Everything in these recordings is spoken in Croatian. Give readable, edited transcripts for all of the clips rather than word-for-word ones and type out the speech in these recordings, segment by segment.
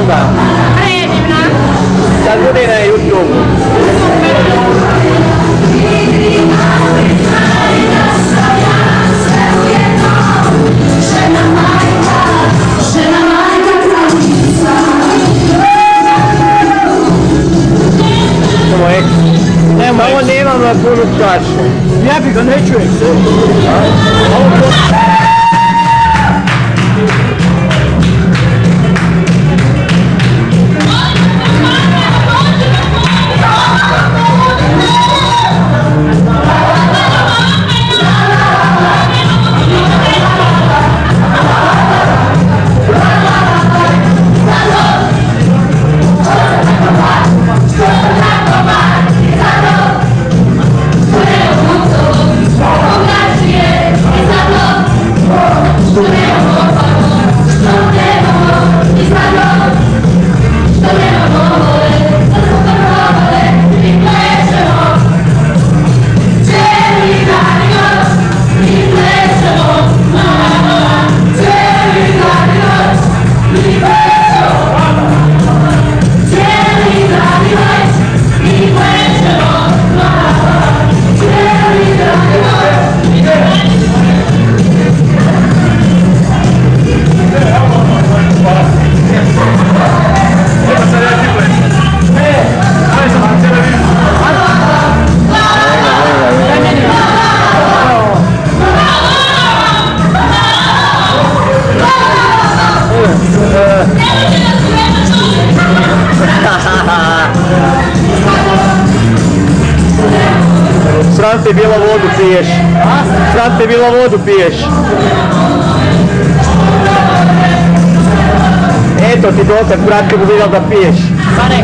toga? Predivna. Sad bude na YouTube. Samo nemam na punu čašu. Ja bi ga ne čujem se. Sram te bilo vodu piješ. Sram te bilo vodu piješ. Eto ti dokaz, brat, kad bi vidjel da piješ. Pa ne.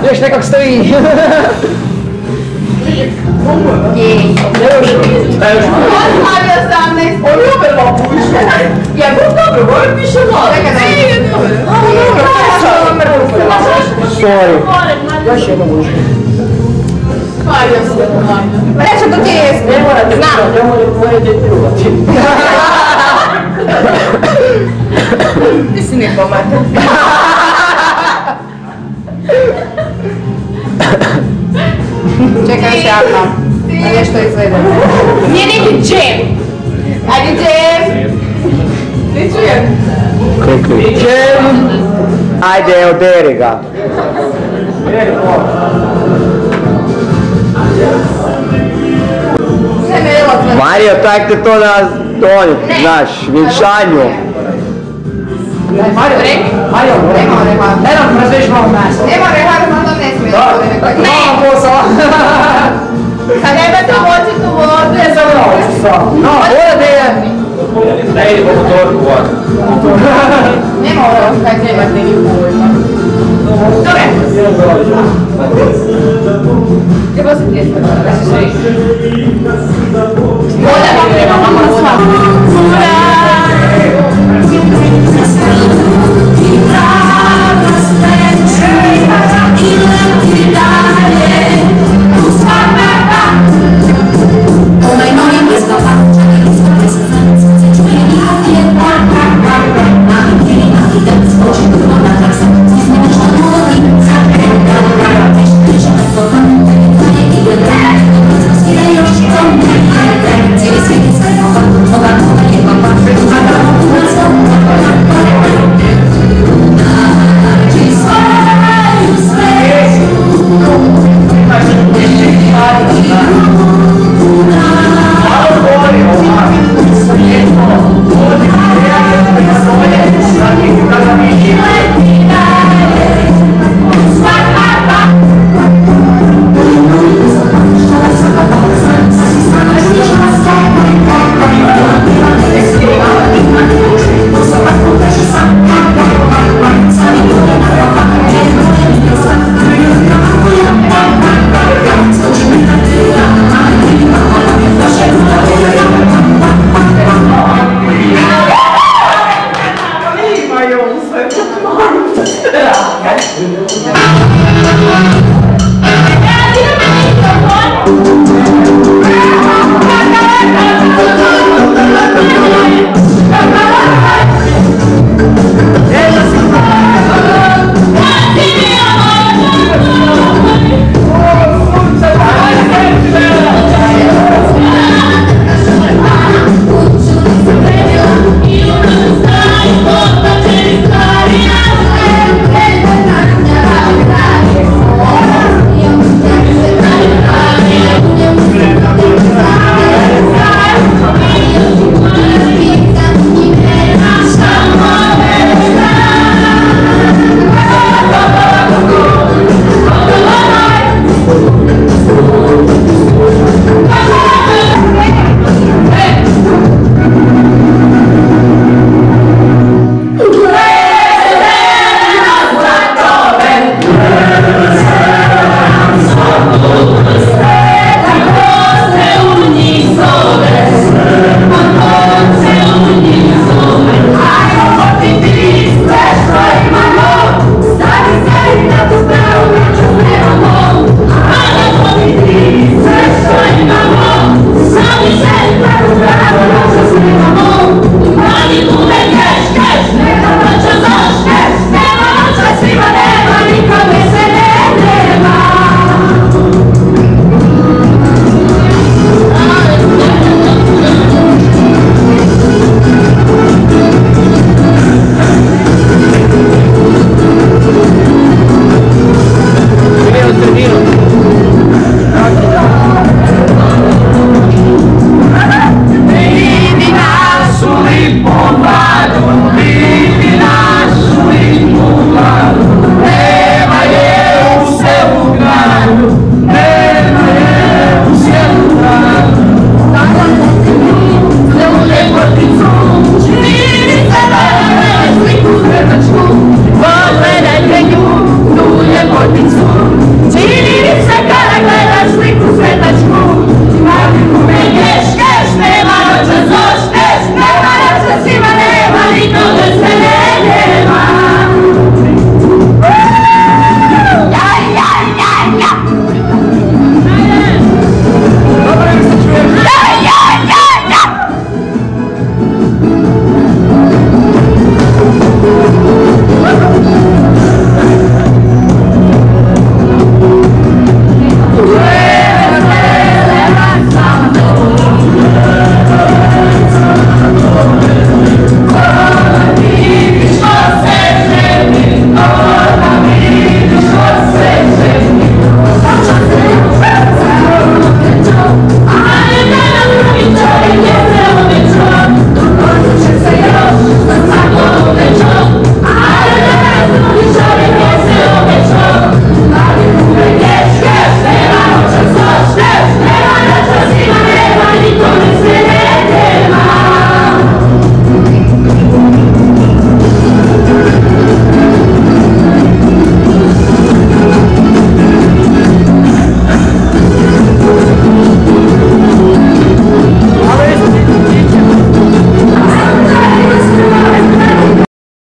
Još nekak stoji. Odmah 18. On je ubrlo puše. Ja bih dobro, volim više vole. Ne, dobro. Sorry. Još jedno može. Hvala se. Reći to ti je. Ne morate. Znam. Ne morate pljuvati. Ti si ne pomate. Čekaj još javno. Da nešto izvede. Nije neki džem. Ajde, Džem! Ne čujem. Klikni. Džem! Ajde, oderi ga. Sve me je otvoreno. Mario, tak te to na donju, znaš, vjenčanju. Mario, Mario, Nema. Evo, razviješ malo mesa. Nema rehara, onda ne smije. Malo posao. Kad nema to moći tu vodu. Ne samo na oči, samo. No, voda da je. Ne ide po motorku voda. Nema ovo kaj trebate ni pojma. Dobre. Treba se tijesto. Voda vam treba, mama sva.